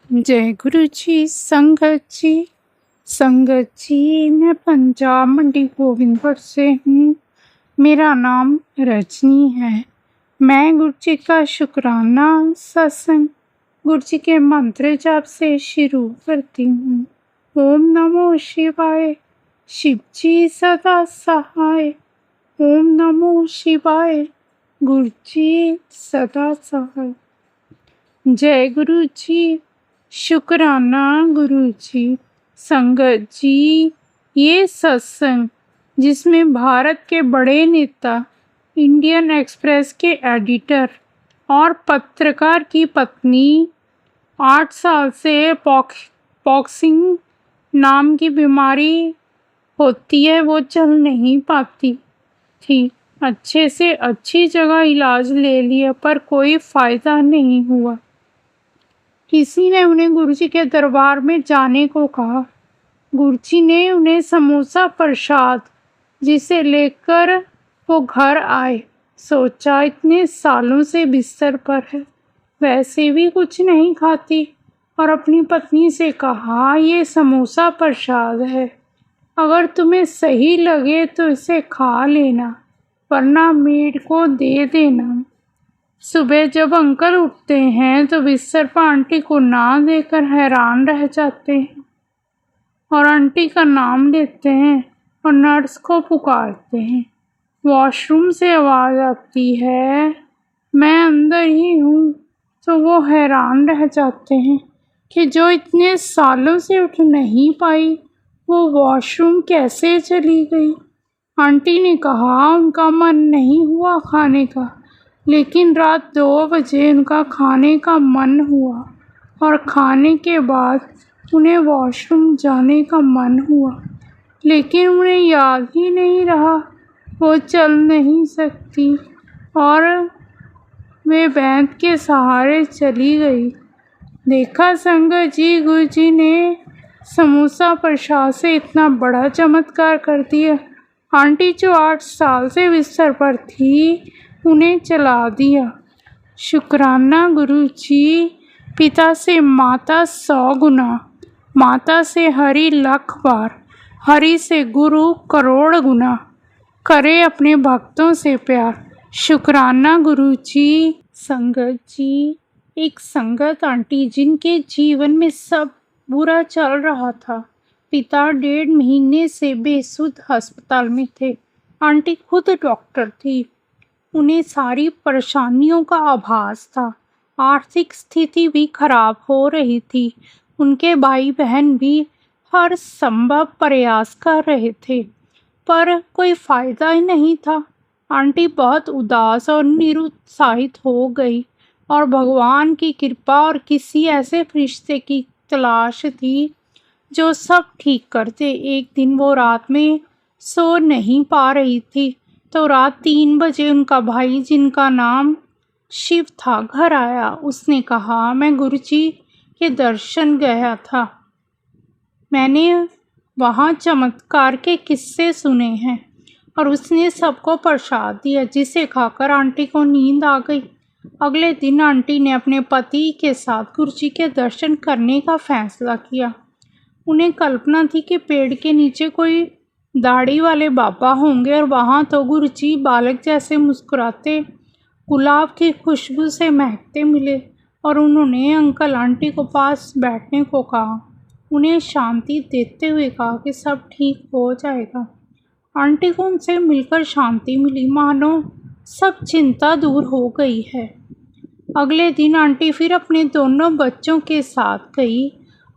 जय गुरु जी। संगत जी, मैं पंजाब मंडी गोविंदपुर से हूँ। मेरा नाम रजनी है। मैं गुरु जी का शुक्राना सत्संग गुरु जी के मंत्र जाप से शुरू करती हूँ। ओम नमो शिवाय, शिव जी सदा सहाय। ओम नमो शिवाय, गुरु जी सदा सहाय। जय गुरु जी, शुक्राना गुरु जी। संगत जी, ये सत्संग जिसमें भारत के बड़े नेता, इंडियन एक्सप्रेस के एडिटर और पत्रकार की पत्नी 8 साल से पॉक्सिंग नाम की बीमारी होती है, वो चल नहीं पाती थी। अच्छे से अच्छी जगह इलाज ले लिया पर कोई फायदा नहीं हुआ। किसी ने उन्हें गुरुजी के दरबार में जाने को कहा। गुरुजी ने उन्हें समोसा प्रसाद जिसे लेकर वो घर आए। सोचा इतने सालों से बिस्तर पर है, वैसे भी कुछ नहीं खाती, और अपनी पत्नी से कहा, ये समोसा प्रसाद है, अगर तुम्हें सही लगे तो इसे खा लेना, वरना मेड को दे देना। सुबह जब अंकल उठते हैं तो बिस्तर पर आंटी को ना देकर हैरान रह जाते हैं और आंटी का नाम लेते हैं और नर्स को पुकारते हैं। वॉशरूम से आवाज़ आती है, मैं अंदर ही हूँ। तो वो हैरान रह जाते हैं कि जो इतने सालों से उठ नहीं पाई, वो वॉशरूम कैसे चली गई। आंटी ने कहा उनका मन नहीं हुआ खाने का, लेकिन रात 2 बजे उनका खाने का मन हुआ और खाने के बाद उन्हें वॉशरूम जाने का मन हुआ, लेकिन उन्हें याद ही नहीं रहा, वो चल नहीं सकती और वे बैंत के सहारे चली गई। देखा संगत जी, गुरु जी ने समोसा प्रसाद से इतना बड़ा चमत्कार कर दिया। आंटी जो 8 साल से बिस्तर पर थी, उन्हें चला दिया। शुक्राना गुरु जी। पिता से माता 100 गुना, माता से हरि लाख बार, हरि से गुरु करोड़ गुना, करे अपने भक्तों से प्यार। शुक्राना गुरु जी। संगत जी, एक संगत आंटी जिनके जीवन में सब बुरा चल रहा था। पिता 1.5 महीने से बेसुध अस्पताल में थे। आंटी खुद डॉक्टर थी। उन्हें सारी परेशानियों का आभास था। आर्थिक स्थिति भी खराब हो रही थी। उनके भाई बहन भी हर संभव प्रयास कर रहे थे, पर कोई फायदा ही नहीं था। आंटी बहुत उदास और निरुत्साहित हो गई और भगवान की कृपा और किसी ऐसे फरिश्ते की तलाश थी जो सब ठीक करते। एक दिन वो रात में सो नहीं पा रही थी, तो रात 3 बजे उनका भाई, जिनका नाम शिव था, घर आया। उसने कहा, मैं गुरुजी के दर्शन गया था, मैंने वहाँ चमत्कार के किस्से सुने हैं, और उसने सबको प्रसाद दिया, जिसे खाकर आंटी को नींद आ गई। अगले दिन आंटी ने अपने पति के साथ गुरुजी के दर्शन करने का फैसला किया। उन्हें कल्पना थी कि पेड़ के नीचे कोई दाढ़ी वाले बाबा होंगे और वहाँ तो गुरुजी बालक जैसे मुस्कुराते, गुलाब की खुशबू से महकते मिले, और उन्होंने अंकल आंटी को पास बैठने को कहा, उन्हें शांति देते हुए कहा कि सब ठीक हो जाएगा। आंटी को उनसे मिलकर शांति मिली, मानो सब चिंता दूर हो गई है। अगले दिन आंटी फिर अपने दोनों बच्चों के साथ गई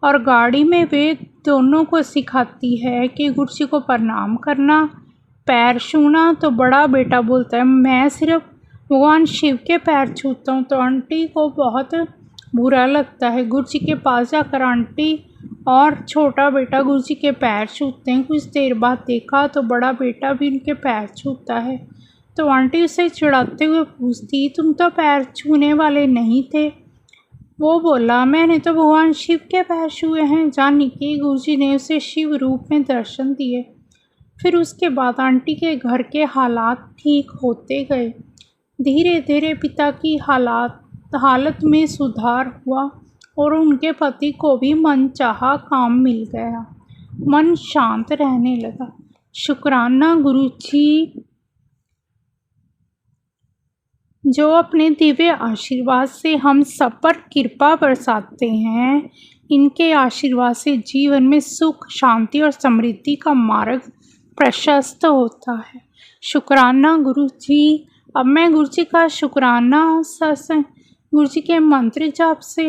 और गाड़ी में वे दोनों को सिखाती है कि गुरुजी को प्रणाम करना, पैर छूना। तो बड़ा बेटा बोलता है, मैं सिर्फ भगवान शिव के पैर छूता हूँ। तो आंटी को बहुत बुरा लगता है। गुरुजी के पास जाकर आंटी और छोटा बेटा गुरुजी के पैर छूते हैं। कुछ देर बाद देखा तो बड़ा बेटा भी उनके पैर छूता है। तो आंटी उसे चिढ़ाते हुए पूछती, तुम तो पैर छूने वाले नहीं थे। वो बोला, मैंने तो भगवान शिव के पैर छुए हैं। जानी कि गुरुजी ने उसे शिव रूप में दर्शन दिए। फिर उसके बाद आंटी के घर के हालात ठीक होते गए। धीरे धीरे पिता की हालत में सुधार हुआ और उनके पति को भी मनचाहा काम मिल गया। मन शांत रहने लगा। शुक्राना गुरु जी, जो अपने दिव्य आशीर्वाद से हम सब पर कृपा बरसाते हैं। इनके आशीर्वाद से जीवन में सुख, शांति और समृद्धि का मार्ग प्रशस्त होता है। शुक्राना गुरु जी। अब मैं गुरु जी का शुक्राना सत्संग गुरु जी के मंत्र जाप से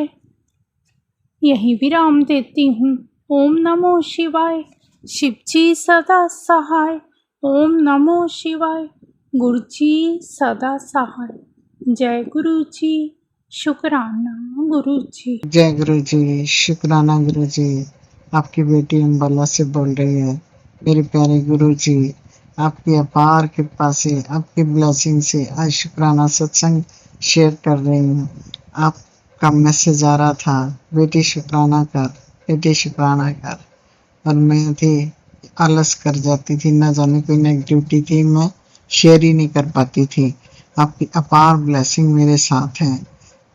यही विराम देती हूँ। ओम नमो शिवाय। शिव जी सदा सहाय। ओम नमो शिवाय। गुरु जी सदा सहाय। जय गुरु जी। शुक्राना गुरु जी। जय गुरु जी, शुक्राना गुरु जी। आपकी बेटी अम्बाला से बोल रही है। मेरे प्यारे गुरु जी, आपकी अपार कृपा से, आपकी ब्लेसिंग से आज शुक्राना सत्संग शेयर कर रही हूँ। आपका मैसेज आ रहा था, बेटी शुक्राना कर, बेटी शुक्राना कर, और मैं थी आलस कर जाती थी, न जाने कोई नेगेटिविटी थी, मैं शेयर ही नहीं कर पाती थी। आपकी अपार ब्लेसिंग मेरे साथ है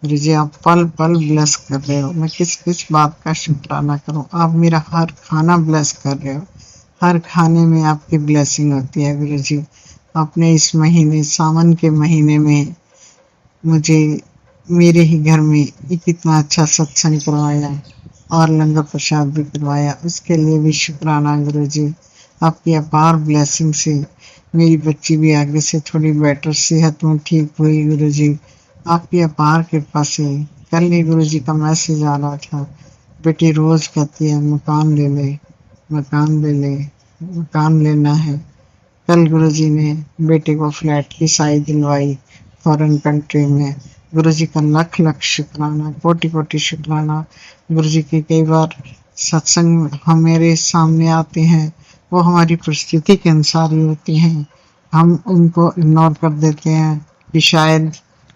गुरु जी। आप पल पल ब्लेस कर रहे हो, मैं किस किस बात का शुक्राना करूं। आप मेरा हर खाना ब्लेस कर रहे हो, हर खाने में आपकी ब्लेसिंग होती है गुरु जी। आपने इस महीने, सावन के महीने में मुझे मेरे ही घर में एक इतना अच्छा सत्संग करवाया और लंगर प्रसाद भी करवाया, उसके लिए भी शुक्राना गुरु जी। आपकी अपार ब्लेसिंग से मेरी बच्ची भी आगे से थोड़ी बेटर सेहत में ठीक हुई गुरु जी। आपकी अपार कृपा से कल ही गुरु जी का मैसेज आ रहा था, बेटी रोज कहती है मकान ले ले, मकान ले ले, मकान लेना है। कल गुरु जी ने बेटे को फ्लैट की साई दिलवाई फॉरेन कंट्री में। गुरु जी का लख लख शुक्राना, कोटि कोटि शुक्राना। गुरु जी की कई बार सत्संग हमारे सामने आते हैं, वो हमारी परिस्थिति के अनुसार ही होती हैं। हम उनको इग्नोर कर देते हैं कि शायद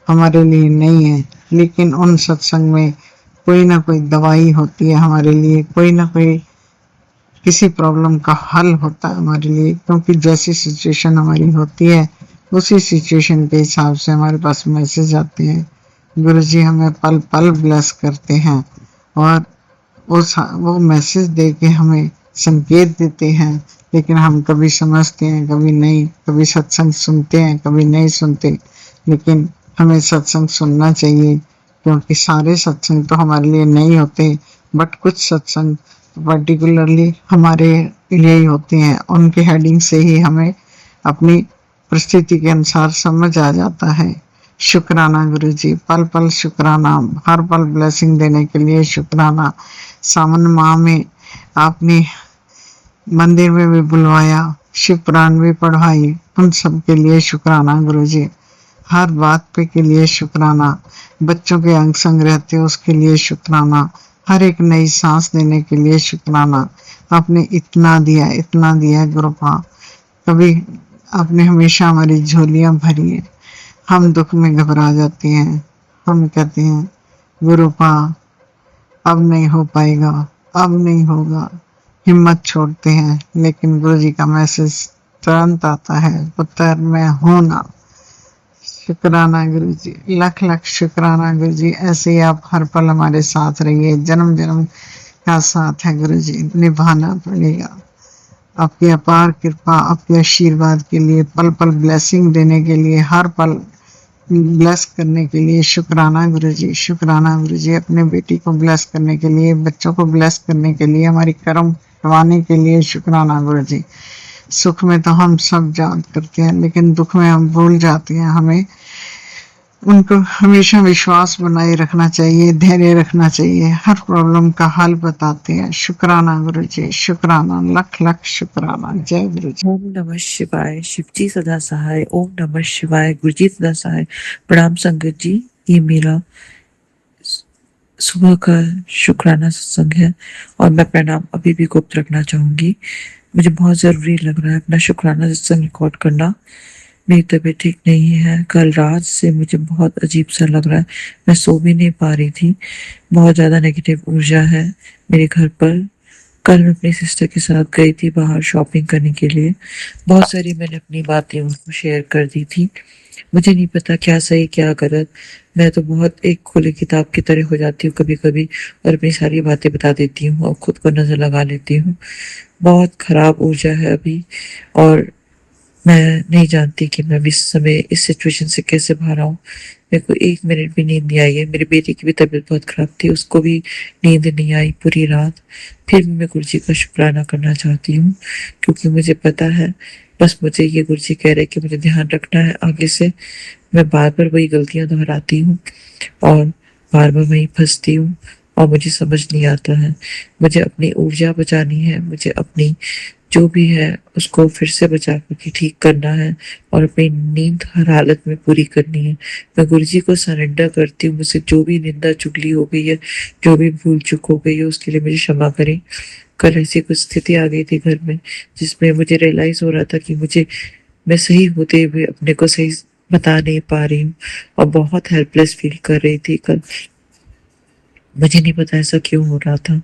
हमारे लिए नहीं है, लेकिन उन सत्संग में कोई ना कोई दवाई होती है हमारे लिए, कोई ना कोई किसी प्रॉब्लम का हल होता है हमारे लिए, क्योंकि जैसी सिचुएशन हमारी होती है उसी सिचुएशन के हिसाब से हमारे पास मैसेज आते हैं। गुरु जी हमें पल पल ब्लेस करते हैं और वो मैसेज दे के हमें संकेत देते हैं, लेकिन हम कभी समझते हैं, कभी नहीं, कभी सत्संग सुनते हैं, कभी नहीं सुनते। लेकिन हमें सत्संग सुनना चाहिए, क्योंकि सारे सत्संग तो हमारे लिए नहीं होते, बट कुछ सत्संग पर्टिकुलरली हमारे लिए ही होते हैं। उनके हेडिंग से ही हमें अपनी परिस्थिति के अनुसार समझ आ जाता है। शुक्राना गुरु जी, पल पल शुक्राना, हर पल ब्लेसिंग देने के लिए शुक्राना। सावन माह में आपने मंदिर में भी बुलवाया, शिव पुराण भी पढ़वाई, उन सब के लिए शुक्राना गुरु जी। हर बात पे के लिए शुक्राना। बच्चों के अंग संग रहते हो उसके लिए शुक्राना। हर एक नई सांस देने के लिए शुक्राना। आपने इतना दिया गुरुपा। कभी आपने हमेशा हमारी झोलियां भरी है। हम दुख में घबरा जाते हैं, हम कहते हैं गुरुपा अब नहीं हो पाएगा, अब नहीं होगा, हिम्मत छोड़ते हैं। लेकिन गुरु जी का मैसेज तुरंत आता है, पुत्र मैं हूं ना। शुक्राना गुरु जी, लख लख शुक्राना गुरु जी। ऐसे ही आप हर पल हमारे साथ रहिए, जन्म जन्म का साथ है गुरु जी, निभाना पड़ेगा। आपकी अपार कृपा, आपके आशीर्वाद के लिए, पल पल ब्लेसिंग देने के लिए, हर पल ब्लेस करने के लिए शुक्राना गुरु जी। शुक्राना गुरु जी, अपने बेटी को ब्लेस करने के लिए, बच्चों को ब्लेस करने के लिए, हमारी कर्म करवाने के लिए शुक्राना गुरु जी। सुख में तो हम सब याद करते हैं, लेकिन दुख में हम भूल जाते हैं। हमें उनको हमेशा विश्वास बनाए रखना चाहिए, धैर्य रखना चाहिए, हर प्रॉब्लम का हल बताते हैं। शुक्राना गुरु जी, शुक्राना, लख लख शुक्राना। जय गुरु जी। ओम नमः शिवाय। शिवजी सदा सहाय। ओम नमः शिवाय। गुरुजी सदा सहाय। प्रणाम संगत जी, ये मेरा सुबह का शुक्राना सत्संग है और मैं प्रणाम अभी भी गुप्त रखना चाहूंगी। मुझे बहुत जरूरी लग रहा है अपना शुक्राना सत्संग रिकॉर्ड करना। मेरी तबीयत ठीक नहीं है, कल रात से मुझे बहुत अजीब सा लग रहा है, मैं सो भी नहीं पा रही थी। बहुत ज्यादा नेगेटिव ऊर्जा है मेरे घर पर। कल मैं अपनी सिस्टर के साथ गई थी बाहर शॉपिंग करने के लिए। बहुत सारी मैंने अपनी बातें उनको शेयर कर दी थी। मुझे नहीं पता क्या सही क्या गलत। मैं तो बहुत एक खुली किताब की तरह हो जाती हूँ कभी कभी, और अपनी सारी बातें बता देती हूँ और खुद को नजर लगा लेती हूँ। बहुत खराब ऊर्जा है अभी, और मैं नहीं जानती कि मैं इस समय इस सिचुएशन से कैसे बाहर आऊं। मेरे को 1 मिनट भी नींद नहीं आई है। मेरी बेटी की भी तबीयत बहुत खराब थी, उसको भी नींद नहीं आई पूरी रात। फिर भी मैं गुरु जी का शुक्राना करना चाहती हूँ, क्योंकि मुझे पता है, बस मुझे ये गुरु जी कह रहे हैं कि मुझे ध्यान रखना है आगे से। मैं बार बार वही गलतियां दोहराती हूँ और बार बार वही फंसती हूँ, और मुझे समझ नहीं आता है। मुझे अपनी ऊर्जा बचानी है, मुझे अपनी जो भी है उसको फिर से बचा करके ठीक करना है, और अपनी नींद हर हालत में पूरी करनी है। मैं गुरु जी को सरेंडर करती हूँ। मुझसे जो भी निंदा चुगली हो गई है, जो भी भूल चूक हो गई है, उसके लिए मुझे क्षमा करें। कल ऐसी कुछ स्थिति आ गई थी घर में, जिसमें मुझे रियलाइज हो रहा था कि मैं सही होते हुए अपने को सही बता नहीं पा रही हूँ, और बहुत हेल्पलेस फील कर रही थी कल। मुझे नहीं पता ऐसा क्यों हो रहा था,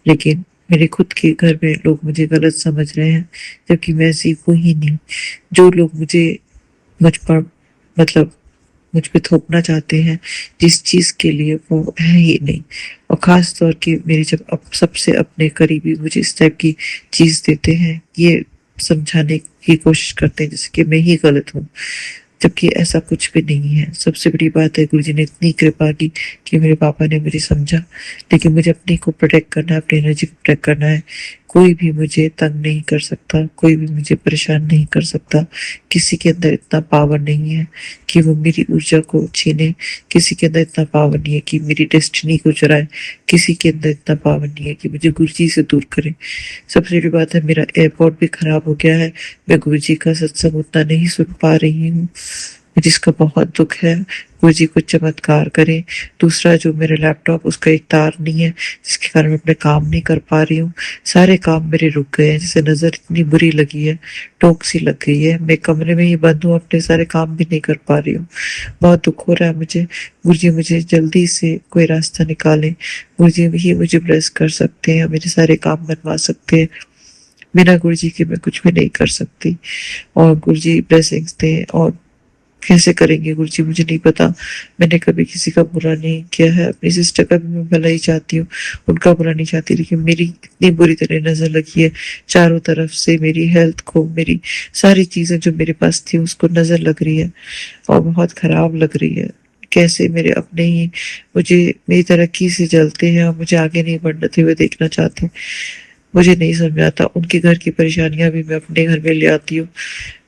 लेकिन मेरे खुद के घर में लोग मुझे गलत समझ रहे हैं, जबकि मैं ऐसी हूँ ही नहीं। जो लोग मुझ पर मतलब मुझ पे थोपना चाहते हैं जिस चीज के लिए, वो है ही नहीं। और खास तौर के मेरे जब सबसे अपने करीबी मुझे इस टाइप की चीज देते हैं, ये समझाने की कोशिश करते हैं जैसे कि मैं ही गलत हूँ, जबकि ऐसा कुछ भी नहीं है। सबसे बड़ी बात है, गुरुजी ने इतनी कृपा की कि मेरे पापा ने मुझे समझा। लेकिन मुझे अपने को प्रोटेक्ट करना है, अपनी एनर्जी को प्रोटेक्ट करना है। कोई भी मुझे तंग नहीं कर सकता, कोई भी मुझे परेशान नहीं कर सकता। किसी के अंदर इतना पावर नहीं है कि वो मेरी ऊर्जा को छीने। किसी के अंदर इतना पावर नहीं है कि मेरी डेस्टिनी को चुराए। किसी के अंदर इतना पावर नहीं है कि मुझे गुरुजी से दूर करे। सबसे बड़ी बात है, मेरा एयरपोर्ट भी खराब हो गया है। मैं गुरुजी का सत्संग उतना नहीं सुन पा रही हूँ, जिसका बहुत दुख है। गुरुजी कुछ चमत्कार करें। दूसरा, जो मेरे लैपटॉप, उसका एक तार नहीं है, जिसके कारण मैं अपने काम नहीं कर पा रही हूँ। सारे काम मेरे रुक गए हैं, जैसे नजर इतनी बुरी लगी है, टोक सी लग गई है। मैं कमरे में ही बंद हूँ, अपने सारे काम भी नहीं कर पा रही हूँ। बहुत दुख हो रहा है मुझे। गुरुजी मुझे जल्दी से कोई रास्ता निकालें। गुरुजी ही मुझे ब्लेस कर सकते हैं, मेरे सारे काम बनवा सकते हैं। बिना गुरुजी के मैं कुछ भी नहीं कर सकती, और गुरुजी ब्लेसिंग्स दें। और कैसे करेंगे गुरुजी मुझे नहीं पता। मैंने कभी किसी का बुरा नहीं किया है, अपनी सिस्टर का भी मैं भला ही चाहती हूँ, उनका बुरा नहीं चाहती। लेकिन मेरी इतनी बुरी तरह नजर लगी है चारों तरफ से, मेरी हेल्थ को, मेरी सारी चीजें जो मेरे पास थी उसको नजर लग रही है, और बहुत खराब लग रही है। कैसे मेरे अपने ही मुझे मेरी तरक्की से जलते हैं, और मुझे आगे नहीं बढ़ते हुए देखना चाहते हैं। मुझे नहीं समझ आता। उनके घर की परेशानियां भी मैं अपने घर में ले आती हूँ।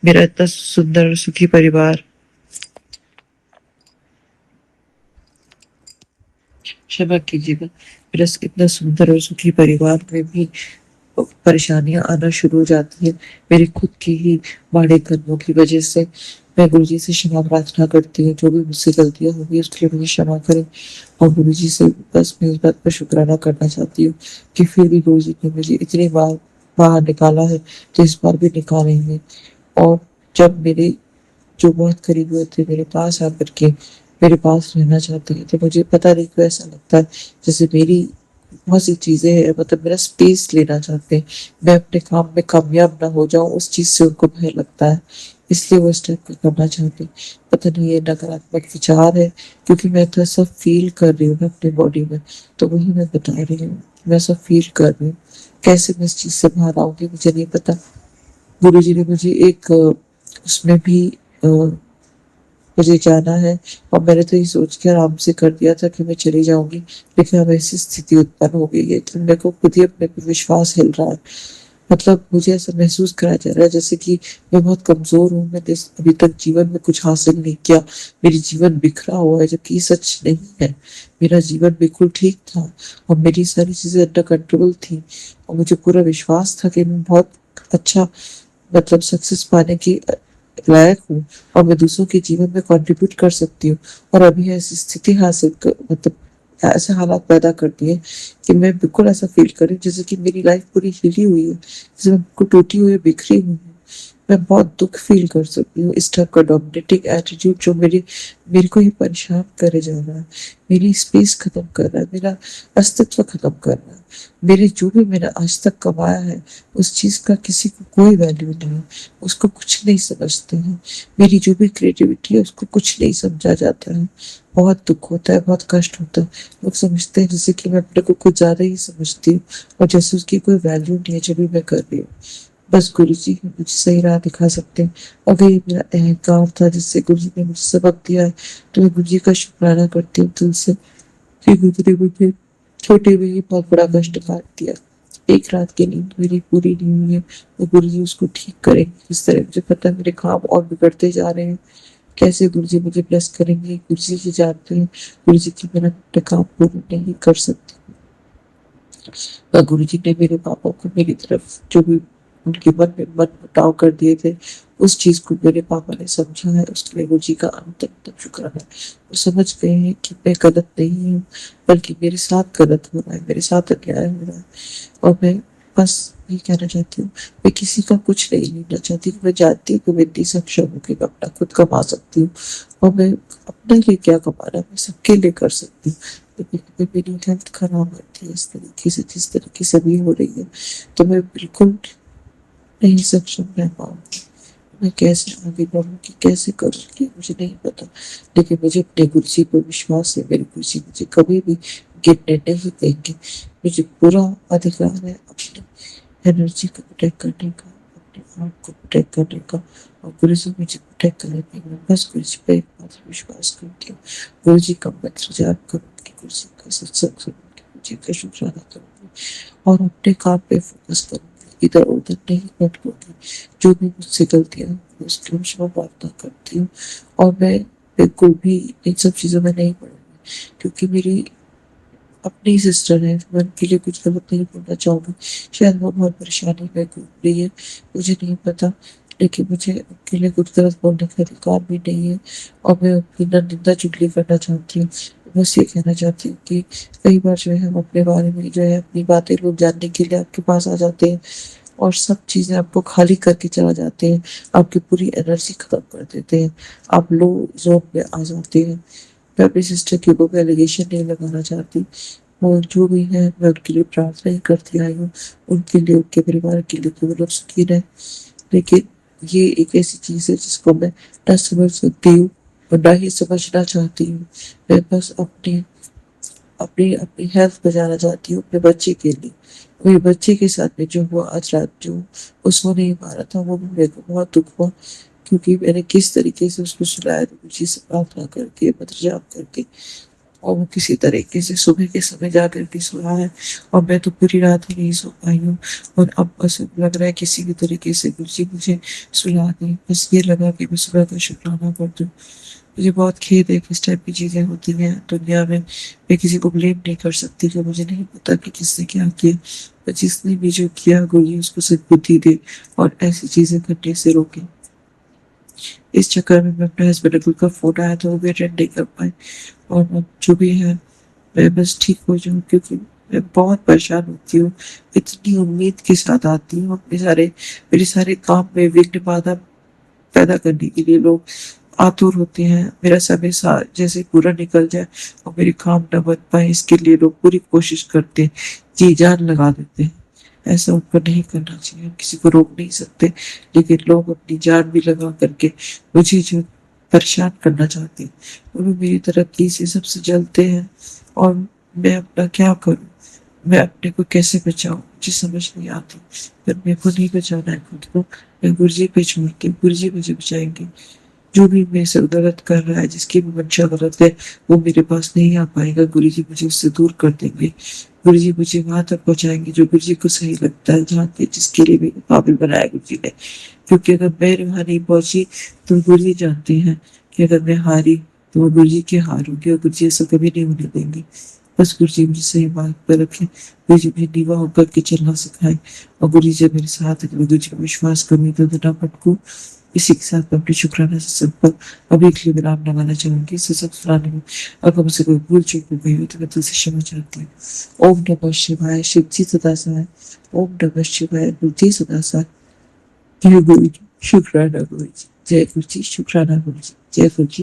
मेरा इतना सुंदर और सुखी परिवार, क्षमा कीजिएगा, मेरा इतना सुंदर और सुखी परिवार में भी परेशानियां आना शुरू हो जाती है, मेरे खुद की ही माड़े कर्मों की वजह से। मैं गुरु जी से क्षमा प्रार्थना करती हूँ, जो भी मुझसे गलतियां होंगी उसके लिए मुझे क्षमा करें। और गुरु जी से बस मैं इस बात पर शुक्राना करना चाहती हूँ कि फिर भी गुरु जी ने मुझे इतनी बार बाहर निकाला है, तो इस बार भी निकालेंगे। और जब मेरे जो बहुत करीब हुए थे मेरे पास आकर के मेरे पास रहना चाहते हैं, तो मुझे पता नहीं क्यों ऐसा लगता है जैसे मेरी बहुत सी चीजें हैं, मतलब मेरा स्पेस लेना चाहते हैं। मैं अपने काम में कामयाब ना हो जाऊं, उस चीज से उनको भय लगता है, इसलिए वो इस टाइप का करना चाहते हैं। पता नहीं ये नकारात्मक विचार है, क्योंकि मैं तो ऐसा फील कर रही हूँ ना अपनी बॉडी में, तो वही मैं बता रही हूँ। मैं ऐसा फील कर रही हूँ। कैसे मैं इस चीज से बाहर आऊंगी मुझे नहीं पता। गुरु जी ने मुझे एक उसमें भी मुझे जाना है, और मैंने तो ये सोच के आराम से कर दिया था कि मैं चली जाऊंगी, लेकिन अब ऐसी स्थिति उत्पन्न हो गई है कि मेरे को खुद ही अपने पे विश्वास हिल रहा है। मतलब मुझे ऐसा महसूस कराया जा रहा है जैसे कि मैं बहुत कमजोर हूँ, मैंने अभी तक जीवन में कुछ हासिल नहीं किया, मेरी जीवन बिखरा हुआ है, जबकि ये सच नहीं है। मेरा जीवन बिल्कुल ठीक था, और मेरी सारी चीजें अंडर कंट्रोल थी, और मुझे पूरा विश्वास था कि मैं बहुत अच्छा, मतलब सक्सेस पाने की लायक हूँ, और मैं दूसरों के जीवन में कंट्रीब्यूट कर सकती हूँ। और अभी ऐसी स्थिति मतलब ऐसे हालात पैदा कर दिए कि मैं बिल्कुल ऐसा फील कर रही हूँ जैसे कि मेरी लाइफ पूरी हिली हुई है, जैसे मैं बिल्कुल टूटी हुई बिखरी हुई हूँ। मैं बहुत दुख फील कर सकती हूँ इस टाइप का डोमिनेटिंग एटीट्यूड जो मेरे को ही परेशान करे जा रहा है, मेरी स्पेस खत्म कर रहा है, मेरा अस्तित्व खत्म कर रहा है। मेरे जो भी मैंने आज तक कमाया है उस चीज का किसी को कोई वैल्यू नहीं है, उसको कुछ नहीं समझते हैं। मेरी जो भी क्रिएटिविटी है उसको कुछ नहीं समझा जाता है। बहुत दुख होता है, बहुत कष्ट होता है। लोग समझते हैं जैसे कि मैं अपने को कुछ ज्यादा ही समझती हूँ और जैसे उसकी कोई वैल्यू नहीं है जो भी मैं कर रही हूँ। बस गुरु जी मुझे सही राह दिखा सकते हैं। अगर ये मेरा अहंकार था जिससे गुरु जी ने मुझे सबक दिया है, तो मैं गुरु जी का शुक्राना करती हूँ दिल से कि गुरु जी ने मुझे छोटे में ही बहुत बड़ा कष्ट काट दिया। एक रात की नींद मेरी पूरी नहीं हुई है, तो गुरु जी उसको ठीक करेंगे किस तरह। मुझे पता है मेरे काम और बिगड़ते जा रहे हैं, कैसे गुरु जी मुझे ब्लेस करेंगे गुरु जी ही जानते हैं। गुरु जी की बिना अपने काम पूरे नहीं कर सकती। और गुरु जी ने मेरे पापा को मेरी तरफ जो भी उनके मन में मन मुटाव कर दिए थे, उस चीज को मेरे पापा ने समझा है। उसके लिए गुरु जी का अंत शुक्राना है। वो समझ गए हैं कि मैं गलत नहीं हूँ, बल्कि मेरे साथ गलत हो रहा है, मेरे साथ अन्याय हो रहा है। और मैं बस ये कहना चाहती हूँ, मैं किसी का कुछ नहीं लेना चाहती। मैं जानती हूँ कि मैं इतनी सक्षम हूँ कि मैं अपना खुद कमा सकती हूँ, और मैं अपने लिए क्या कमाना मैं सबके लिए कर सकती हूँ। लेकिन मेरी हेल्थ खराब होती है इस तरीके से, जिस तरीके से अभी हो रही है, तो मैं बिल्कुल नहीं सक्षम रह पाऊंगी। मैं कैसे आगे बढ़ूंगी, कैसे करूंगी मुझे नहीं पता। लेकिन मुझे अपने गुरु जी पर विश्वास है, मेरे गुरु जी मुझे कभी भी गिरने नहीं देंगे। मुझे पूरा अधिकार है अपनी एनर्जी को प्रोटेक्ट करने का, अपने आप को प्रोटेक्ट करने का, और गुरु जी मुझे प्रोटेक्ट करेंगे। मैं बस गुरु जी पर एकमात्र विश्वास करती हूँ। गुरु जी का मंत्र जाप करूंगी, गुरु जी का सत्संग सुनूंगी, गुरु जी का शुक्राना करूंगी, और अपने काम पे फोकस करूंगी, इधर उधर नहीं भटकूंगी। जो भी मुझसे गलतियां हुई उसके लिए क्षमा प्रार्थना करती हूँ। और मैं बिल्कुल भी इन सब चीजों में नहीं पड़ूंगी, क्योंकि मेरी अपनी सिस्टर है, मैं उनके लिए कुछ गलत नहीं बोलना चाहूंगी। शायद वो बहुत परेशानी में घूम रही है, मुझे नहीं पता, लेकिन मुझे उनके लिए कुछ गलत बोलने का अधिकार भी नहीं है। और मैं उनकी ना निंदा चुगली करना चाहती हूँ। बस ये कहना चाहती हूँ कि कई बार जो है हम अपने बारे में जो है अपनी बातें लोग जानने के लिए आपके पास आ जाते हैं, और सब चीजें आपको खाली करके चला जाते हैं, आपकी पूरी एनर्जी खत्म कर देते हैं, आप लो जोन में आ जाते हैं। मैं अपनी सिस्टर के ऊपर एलिगेशन नहीं लगाना चाहती, और जो भी है मैं उनके लिए प्रार्थना ही करती आई हूँ, उनके लिए, उनके परिवार के लिए कि वो लोग सुखी रहे। लेकिन ये एक ऐसी चीज है जिसको मैं ना समझ सकती हूँ और ना ही समझना चाहती हूँ। मैं बस अपनी अपनी अपनी हेल्थ बचाना चाहती हूँ अपने बच्चे के लिए। मेरे बच्चे के साथ में जो हुआ आज रात, जो उसको नहीं मारा था, वो भी मेरे को बहुत दुख हुआ, क्योंकि मैंने किस तरीके से उसको सुलाया था, मुझे से प्रार्थना करके, मंत्र जाप करके, और वो किसी तरीके से सुबह के समय जा करके सोया है, और मैं तो पूरी रात ही नहीं सो पाई हूँ। और अब बस लग रहा है किसी भी तरीके से गुरुजी मुझे सुला दे, बस ये लगा कि मैं सुबह का शुक्राना कर दूँ। मुझे बहुत खेद है कि इस टाइप की चीजें होती हैं दुनिया में। मैं किसी को ब्लेम नहीं कर सकती कि मुझे नहीं पता कि किसने क्या किया, पर जिसने भी जो किया गुरुजी उसको सद्बुद्धि दे और ऐसी चीजें करने से रोके। इस चक्कर में मैं अपने हस्बैंड अंकल का फोन आया था, वो भी अटेंड नहीं कर पाए। और अब जो भी है मैं बस ठीक हो जाऊँ, क्योंकि मैं बहुत परेशान होती हूँ। इतनी उम्मीद के साथ आती हूँ अपने मेरे सारे काम में विघ्न बाधा पैदा करने के लिए लोग आतुर होते हैं। मेरा समय जैसे पूरा निकल जाए और मेरे काम न बन पाए, इसके लिए लोग पूरी कोशिश करते हैं, जी जान लगा देते हैं। ऐसा ऊपर नहीं करना चाहिए, हम किसी को रोक नहीं सकते, लेकिन लोग अपनी जान भी लगा करके मुझे जो परेशान करना चाहते हैं, वो भी मेरी तरक्की से सबसे जलते हैं। और मैं अपना क्या करूं, मैं अपने को कैसे बचाऊं, मुझे समझ नहीं आती। पर मेरे को नहीं बचाना है खुद को, मैं गुरुजी पे छोड़ती हूँ, गुरुजी मुझे बचाएंगे। जो भी मेरे से गलत कर रहा है, जिसकी भी मंशा गलत है, वो मेरे पास नहीं आ पाएगा। गुरुजी मुझे उससे दूर कर देंगे। गुरुजी मुझे वहां तक पहुंचाएंगे जो गुरुजी को सही लगता है, जहाँ पे जिसके लिए भी काबिल बनाया गुरुजी ने। क्योंकि अगर मैं वहां नहीं पहुंची तो गुरुजी जानते हैं कि अगर मैं हारी तो वो गुरुजी की हार होगी, और गुरुजी ऐसा कभी नहीं होने देंगे। बस गुरुजी मुझे सही मार्ग पर रखे, गुरुजी मुझे नीवा होकर के चलना सिखाए, और गुरुजी जब मेरे साथ है तो मैं गुरुजी पर विश्वास करूँ तो ना भटकूं। इसी के साथ मैं अपने शुक्राना से सब पर अभी के लिए विराम लगाना चाहूंगी। इसे सब सुनाने में अगर मुझसे कोई भूल चूक हो गई हो तो मैं तुझसे क्षमा चाहती हूँ। ओम नमः शिवाय, शिव जी सदा सहाय। ओम नमः शिवाय, गुरु जी सदा सहाय। जय गुरु जी। शुक्राना गुरु जी, जय गुरु जी, शुक्राना गुरु जी, जय गुरु जी।